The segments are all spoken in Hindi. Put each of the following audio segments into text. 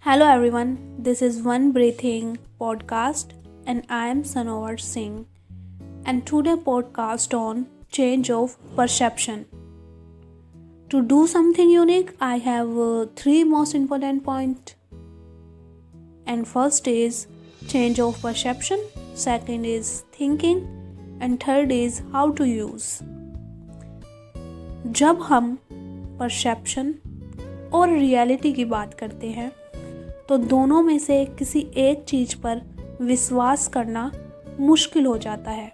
Hello everyone, this is One Breathing podcast and I am Sanovar Singh and today podcast on change of perception. To do something unique, I have three most important points. And first is change of perception, second is thinking and third is how to use. जब हम परसेप्शन और रियलिटी की बात करते हैं तो दोनों में से किसी एक चीज़ पर विश्वास करना मुश्किल हो जाता है,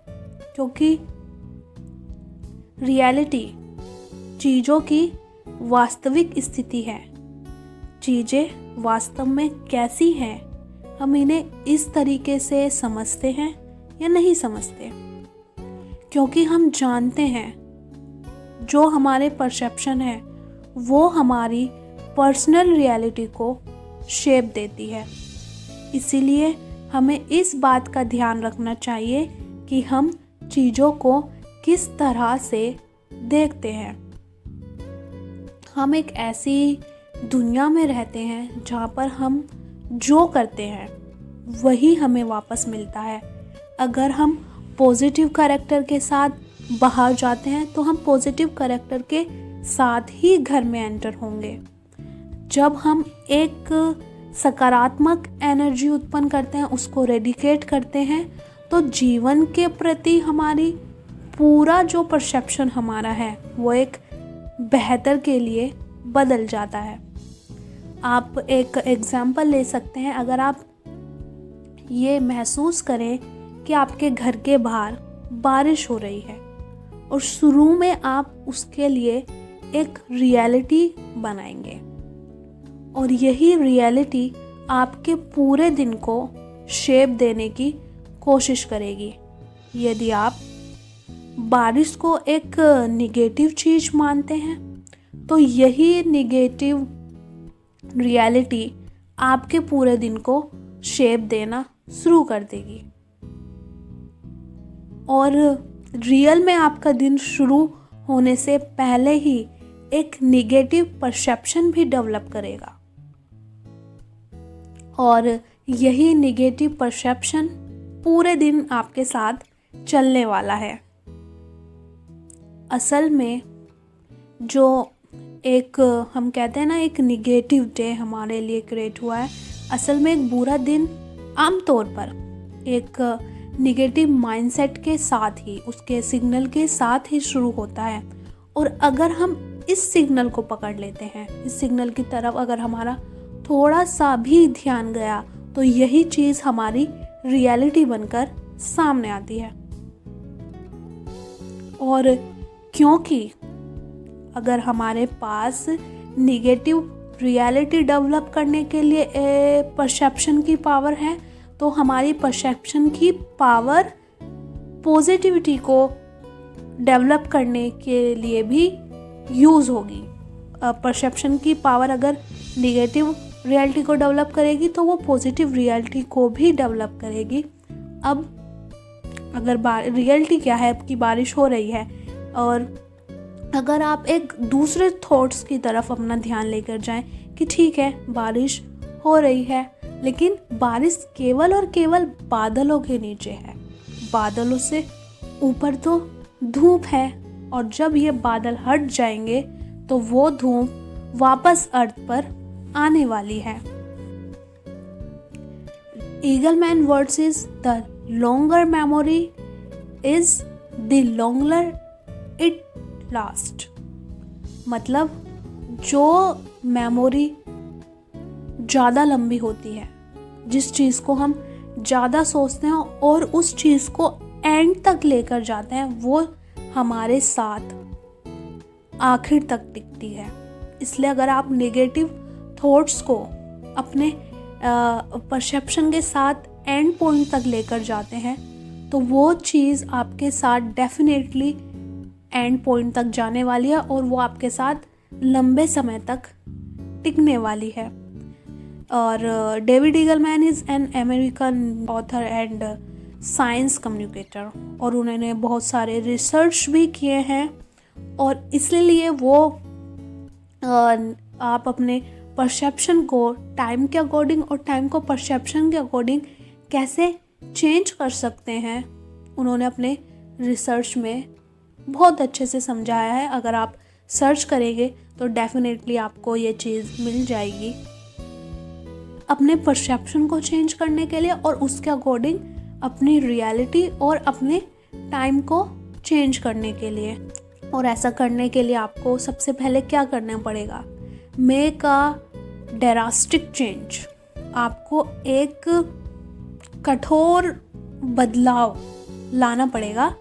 क्योंकि रियलिटी चीज़ों की वास्तविक स्थिति है। चीज़ें वास्तव में कैसी हैं, हम इन्हें इस तरीके से समझते हैं या नहीं समझते, क्योंकि हम जानते हैं जो हमारे परसेप्शन है वो हमारी पर्सनल रियलिटी को शेप देती है। इसीलिए हमें इस बात का ध्यान रखना चाहिए कि हम चीज़ों को किस तरह से देखते हैं। हम एक ऐसी दुनिया में रहते हैं जहाँ पर हम जो करते हैं वही हमें वापस मिलता है। अगर हम पॉजिटिव कैरेक्टर के साथ बाहर जाते हैं तो हम पॉजिटिव कैरेक्टर के साथ ही घर में एंटर होंगे। जब हम एक सकारात्मक एनर्जी उत्पन्न करते हैं, उसको रेडिकेट करते हैं, तो जीवन के प्रति हमारी पूरा जो परसेप्शन हमारा है वो एक बेहतर के लिए बदल जाता है। आप एक एग्जाम्पल ले सकते हैं। अगर आप ये महसूस करें कि आपके घर के बाहर बारिश हो रही है और शुरू में आप उसके लिए एक रियलिटी बनाएंगे और यही रियलिटी आपके पूरे दिन को शेप देने की कोशिश करेगी। यदि आप बारिश को एक निगेटिव चीज़ मानते हैं तो यही निगेटिव रियलिटी आपके पूरे दिन को शेप देना शुरू कर देगी और रियल में आपका दिन शुरू होने से पहले ही एक निगेटिव परसेप्शन भी डेवलप करेगा और यही निगेटिव परसेप्शन पूरे दिन आपके साथ चलने वाला है। असल में जो एक हम कहते हैं ना, एक निगेटिव डे हमारे लिए क्रिएट हुआ है, असल में एक बुरा दिन आमतौर पर एक निगेटिव माइंडसेट के साथ ही, उसके सिग्नल के साथ ही शुरू होता है। और अगर हम इस सिग्नल को पकड़ लेते हैं, इस सिग्नल की तरफ अगर हमारा थोड़ा सा भी ध्यान गया तो यही चीज़ हमारी रियलिटी बनकर सामने आती है। और क्योंकि अगर हमारे पास निगेटिव रियलिटी डेवलप करने के लिए परसेप्शन की पावर है तो हमारी परसेप्शन की पावर पॉजिटिविटी को डेवलप करने के लिए भी यूज़ होगी। परसेप्शन की पावर अगर निगेटिव रियलिटी को डेवलप करेगी तो वो पॉजिटिव रियलिटी को भी डेवलप करेगी। अब अगर रियलिटी क्या है कि बारिश हो रही है और अगर आप एक दूसरे थॉट्स की तरफ अपना ध्यान लेकर जाएं कि ठीक है बारिश हो रही है, लेकिन बारिश केवल और केवल बादलों के नीचे है, बादलों से ऊपर तो धूप है और जब ये बादल हट जाएंगे तो वो धूप वापस अर्थ पर आने वाली है। Eagleman words is the longer memory is the longer it last. मतलब जो मेमोरी ज़्यादा लंबी होती है, जिस चीज़ को हम ज़्यादा सोचते हैं और उस चीज़ को एंड तक लेकर जाते हैं, वो हमारे साथ आखिर तक टिकती है। इसलिए अगर आप नेगेटिव थॉट्स को अपने परसेप्शन के साथ एंड पॉइंट तक लेकर जाते हैं तो वो चीज़ आपके साथ डेफिनेटली एंड पॉइंट तक जाने वाली है और वो आपके साथ लंबे समय तक टिकने वाली है। और David Eagleman is an American author and science communicator और उन्होंने बहुत सारे रिसर्च भी किए हैं और इसलिए वो आप अपने परसेप्शन को टाइम के अकॉर्डिंग और टाइम को परसेप्शन के अकॉर्डिंग कैसे चेंज कर सकते हैं, उन्होंने अपने रिसर्च में बहुत अच्छे से समझाया है। अगर आप सर्च करेंगे तो डेफिनेटली आपको ये चीज़ मिल जाएगी। अपने परसेप्शन को चेंज करने के लिए और उसके अकॉर्डिंग अपनी रियलिटी और अपने टाइम को चेंज करने के लिए। और ऐसा करने के लिए आपको सबसे पहले क्या करना पड़ेगा? Make a drastic change. आपको एक कठोर बदलाव लाना पड़ेगा।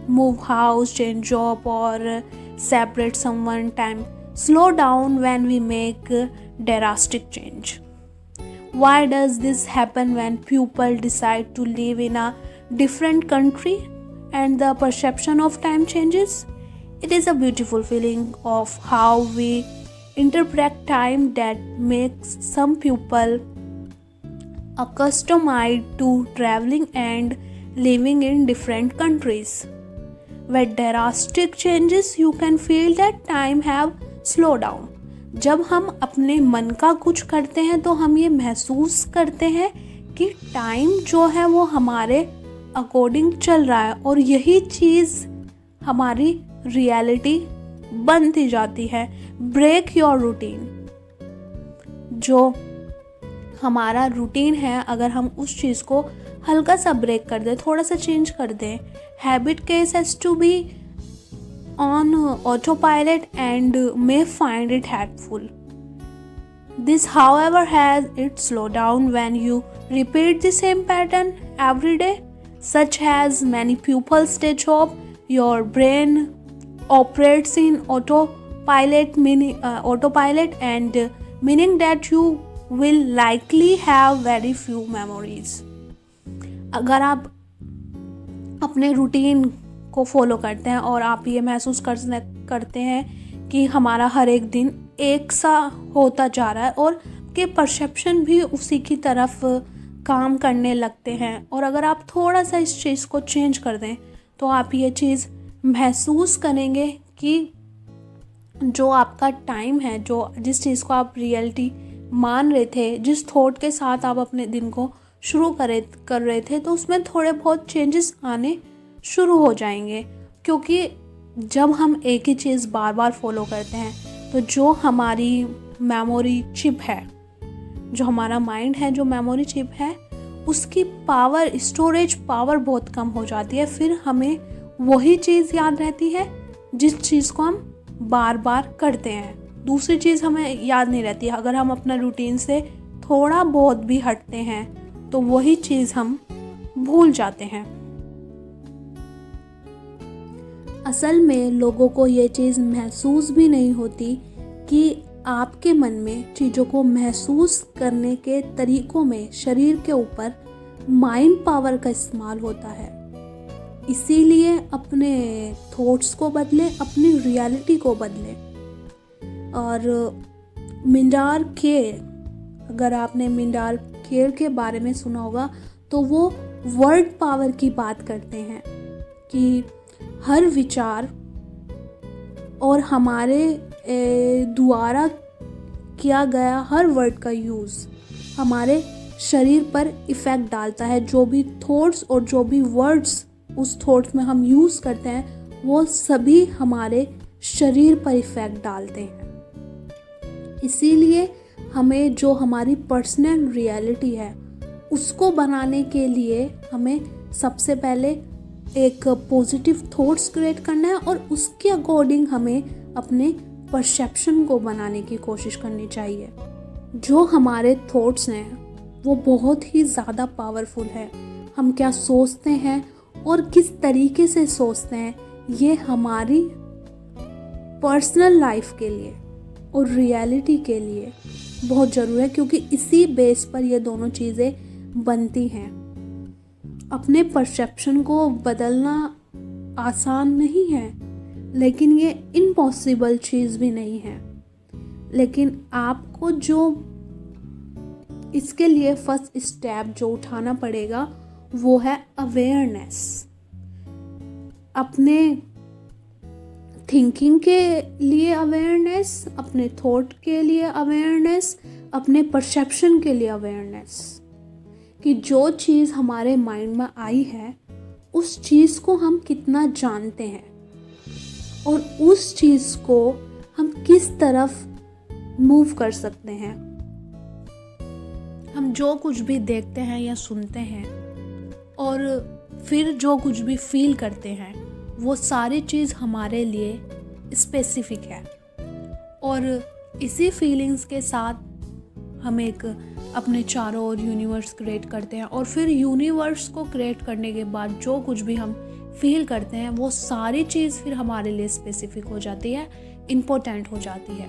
मूव हाउस, चेंज जॉब और separate someone time. Slow down when we make drastic change. Why does this happen when people decide to live in a different country and the perception of time changes? It is a beautiful feeling of how we interpret time that makes some people accustomed to traveling and living in different countries. With drastic changes, you can feel that time have slowed down. जब हम अपने मन का कुछ करते हैं तो हम ये महसूस करते हैं कि टाइम जो है वो हमारे अकॉर्डिंग चल रहा है और यही चीज़ हमारी रियलिटी बनती जाती है। Break your routine. जो हमारा रूटीन है, अगर हम उस चीज़ को हल्का सा ब्रेक कर दें, थोड़ा सा चेंज कर दें, habit case has to be on autopilot and may find it helpful. This, however, has its slowdown when you repeat the same pattern every day, such as many pupils day job. Your brain operates in autopilot, meaning that you will likely have very few memories. अगर आप अपने रूटीन को फॉलो करते हैं और आप ये महसूस करते हैं कि हमारा हर एक दिन एक सा होता जा रहा है और के परसेप्शन भी उसी की तरफ काम करने लगते हैं, और अगर आप थोड़ा सा इस चीज़ को चेंज कर दें तो आप ये चीज़ महसूस करेंगे कि जो आपका टाइम है, जो जिस चीज़ को आप रियलिटी मान रहे थे, जिस थॉट के साथ आप अपने दिन को शुरू कर रहे थे, तो उसमें थोड़े बहुत चेंजेस आने शुरू हो जाएंगे। क्योंकि जब हम एक ही चीज़ बार बार फॉलो करते हैं तो जो हमारी मेमोरी चिप है, जो हमारा माइंड है, जो मेमोरी चिप है, उसकी पावर, स्टोरेज पावर बहुत कम हो जाती है। फिर हमें वही चीज़ याद रहती है जिस चीज़ को हम बार बार करते हैं, दूसरी चीज़ हमें याद नहीं रहती। अगर हम अपना रूटीन से थोड़ा बहुत भी हटते हैं तो वही चीज़ हम भूल जाते हैं। असल में लोगों को ये चीज़ महसूस भी नहीं होती कि आपके मन में चीज़ों को महसूस करने के तरीक़ों में शरीर के ऊपर माइंड पावर का इस्तेमाल होता है। इसीलिए अपने थॉट्स को बदलें, अपनी रियलिटी को बदलें। और मिंडार केर, अगर आपने मिंडार केर के बारे में सुना होगा तो वो वर्ड पावर की बात करते हैं कि हर विचार और हमारे द्वारा किया गया हर वर्ड का यूज़ हमारे शरीर पर इफ़ेक्ट डालता है। जो भी थॉट्स और जो भी वर्ड्स उस थॉट्स में हम यूज़ करते हैं वो सभी हमारे शरीर पर इफ़ेक्ट डालते हैं। इसीलिए हमें जो हमारी पर्सनल रियलिटी है उसको बनाने के लिए हमें सबसे पहले एक पॉजिटिव थॉट्स क्रिएट करना है और उसके अकॉर्डिंग हमें अपने परसेप्शन को बनाने की कोशिश करनी चाहिए। जो हमारे थॉट्स हैं वो बहुत ही ज़्यादा पावरफुल है। हम क्या सोचते हैं और किस तरीके से सोचते हैं ये हमारी पर्सनल लाइफ के लिए और रियलिटी के लिए बहुत ज़रूरी है, क्योंकि इसी बेस पर ये दोनों चीज़ें बनती हैं। अपने परसेप्शन को बदलना आसान नहीं है, लेकिन ये इम्पॉसिबल चीज़ भी नहीं है। लेकिन आपको जो इसके लिए फर्स्ट स्टेप जो उठाना पड़ेगा वो है अवेयरनेस। अपने थिंकिंग के लिए अवेयरनेस, अपने थॉट के लिए अवेयरनेस, अपने परसेप्शन के लिए अवेयरनेस, कि जो चीज़ हमारे माइंड में आई है उस चीज़ को हम कितना जानते हैं और उस चीज़ को हम किस तरफ मूव कर सकते हैं। हम जो कुछ भी देखते हैं या सुनते हैं और फिर जो कुछ भी फील करते हैं वो सारी चीज़ हमारे लिए स्पेसिफिक है, और इसी फीलिंग्स के साथ हम एक अपने चारों ओर यूनिवर्स क्रिएट करते हैं, और फिर यूनिवर्स को क्रिएट करने के बाद जो कुछ भी हम फील करते हैं वो सारी चीज़ फिर हमारे लिए स्पेसिफिक हो जाती है, इम्पोर्टेंट हो जाती है।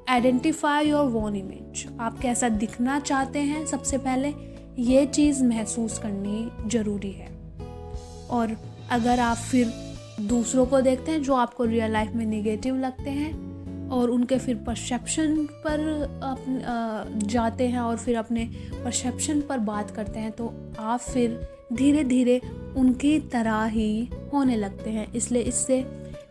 आइडेंटिफाई योर वोन इमेज। आप कैसा दिखना चाहते हैं, सबसे पहले ये चीज़ महसूस करनी ज़रूरी है। और अगर आप फिर दूसरों को देखते हैं जो आपको रियल लाइफ में नेगेटिव लगते हैं और उनके फिर परसेप्शन पर जाते हैं और फिर अपने परसेप्शन पर बात करते हैं, तो आप फिर धीरे धीरे उनकी तरह ही होने लगते हैं। इसलिए इससे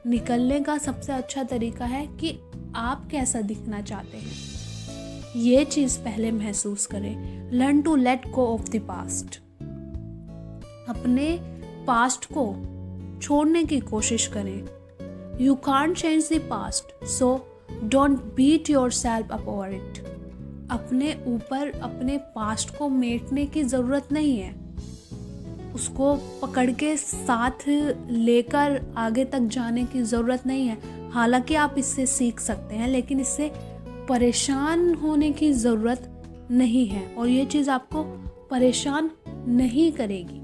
निकलने का सबसे अच्छा तरीका है कि आप कैसा दिखना चाहते हैं, ये चीज़ पहले महसूस करें। Learn to let go of the past. अपने पास्ट को छोड़ने की कोशिश करें। You can't change the past, so don't beat yourself up over it. अपने ऊपर अपने पास्ट को मेटने की ज़रूरत नहीं है, उसको पकड़ के साथ लेकर आगे तक जाने की ज़रूरत नहीं है। हालांकि आप इससे सीख सकते हैं, लेकिन इससे परेशान होने की ज़रूरत नहीं है, और ये चीज़ आपको परेशान नहीं करेगी।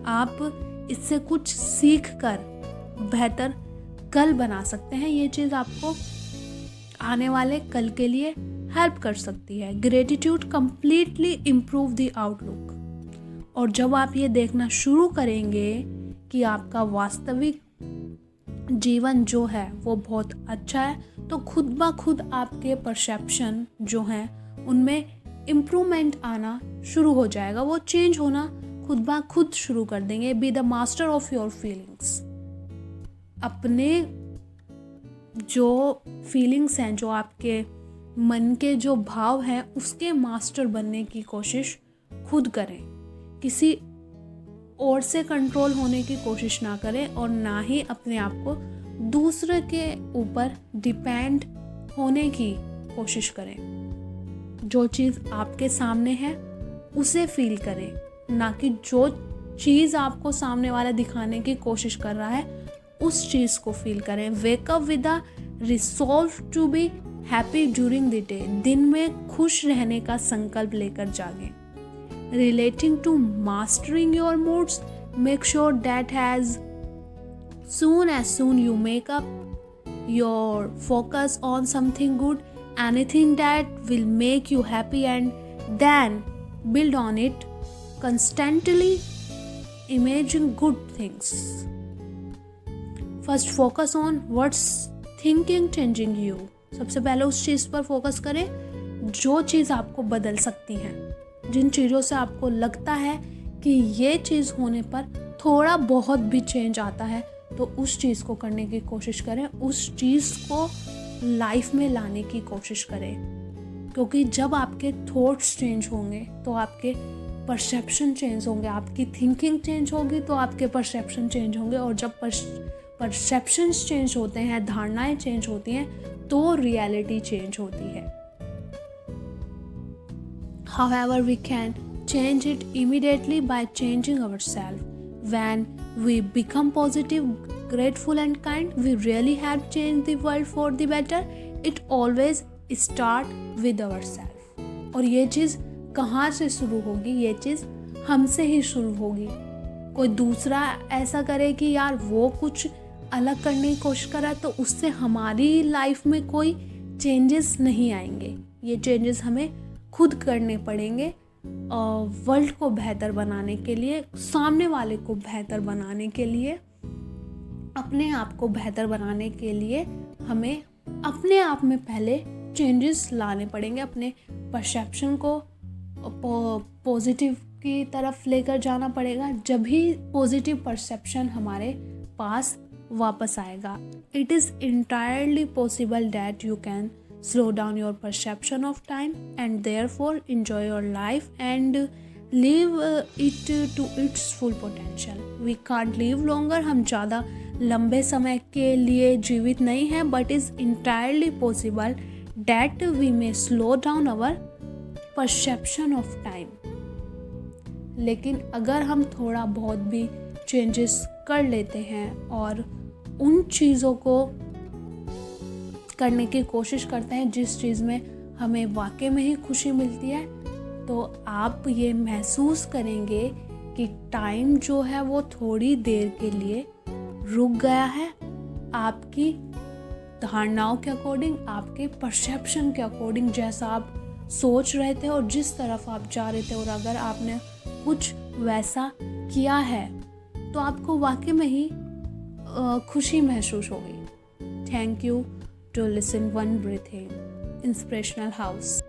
आप इससे कुछ सीख कर बेहतर कल बना सकते हैं। ये चीज़ आपको आने वाले कल के लिए हेल्प कर सकती है। Gratitude completely improve the outlook. और जब आप ये देखना शुरू करेंगे कि आपका वास्तविक जीवन जो है वो बहुत अच्छा है, तो खुद ब खुद आपके परसेप्शन जो हैं उनमें इम्प्रूवमेंट आना शुरू हो जाएगा। वो चेंज होना खुद ब खुद शुरू कर देंगे। Be the master of your feelings. अपने जो फीलिंग्स हैं, जो आपके मन के जो भाव हैं, उसके मास्टर बनने की कोशिश खुद करें। किसी और से कंट्रोल होने की कोशिश ना करें, और ना ही अपने आप को दूसरे के ऊपर डिपेंड होने की कोशिश करें। जो चीज़ आपके सामने है उसे फील करें, ना कि जो चीज़ आपको सामने वाला दिखाने की कोशिश कर रहा है उस चीज़ को फील करें। Wake up with a resolve to be happy during the day. दिन में खुश रहने का संकल्प लेकर जागें। Relating to mastering your moods, make sure that as soon you make up your focus on something good, anything that will make you happy, and then build on it. Constantly imagine good things. First focus on what's thinking changing you. सबसे पहले उस चीज़ पर फोकस करें जो चीज़ आपको बदल सकती है। जिन चीज़ों से आपको लगता है कि ये चीज़ होने पर थोड़ा बहुत भी चेंज आता है, तो उस चीज़ को करने की कोशिश करें, उस चीज़ को लाइफ में लाने की कोशिश करें। क्योंकि जब आपके थॉट्स चेंज होंगे तो आपके परसेप्शन चेंज होंगे, आपकी थिंकिंग चेंज होगी तो आपके परसेप्शन चेंज होंगे, और जब परसेप्शंस चेंज होते हैं, धारणाएं चेंज होती हैं, तो रियलिटी चेंज होती है। However, we can change it immediately by changing ourselves. When we become positive, grateful and kind, we really have changed the world for the better. It always start with ourselves. और ये चीज़ कहाँ से शुरू होगी? ये चीज़ हमसे ही शुरू होगी। कोई दूसरा ऐसा करे कि यार वो कुछ अलग करने की कोशिश करा, तो उससे हमारी लाइफ में कोई चेंजेस नहीं आएंगे। ये चेंजेस हमें खुद करने पड़ेंगे। वर्ल्ड को बेहतर बनाने के लिए, सामने वाले को बेहतर बनाने के लिए, अपने आप को बेहतर बनाने के लिए हमें अपने आप में पहले चेंजेस लाने पड़ेंगे। अपने परसेप्शन को पॉजिटिव की तरफ लेकर जाना पड़ेगा। जब भी पॉजिटिव परसेप्शन हमारे पास वापस आएगा। It is entirely possible that you can slow down your perception of time and therefore enjoy your life and live it to its full potential. We can't live longer, हम ज़्यादा लंबे समय के लिए जीवित नहीं हैं, but is entirely possible that we may slow down our perception of time. लेकिन अगर हम थोड़ा बहुत भी चेंजेस कर लेते हैं और उन चीज़ों को करने की कोशिश करते हैं जिस चीज़ में हमें वाकई में ही खुशी मिलती है, तो आप ये महसूस करेंगे कि टाइम जो है वो थोड़ी देर के लिए रुक गया है, आपकी धारणाओं के अकॉर्डिंग, आपके परसेप्शन के अकॉर्डिंग, जैसा आप सोच रहे थे और जिस तरफ आप जा रहे थे, और अगर आपने कुछ वैसा किया है तो आपको वाकई में ही खुशी महसूस होगी। Thank you to listen one breath in Inspirational House.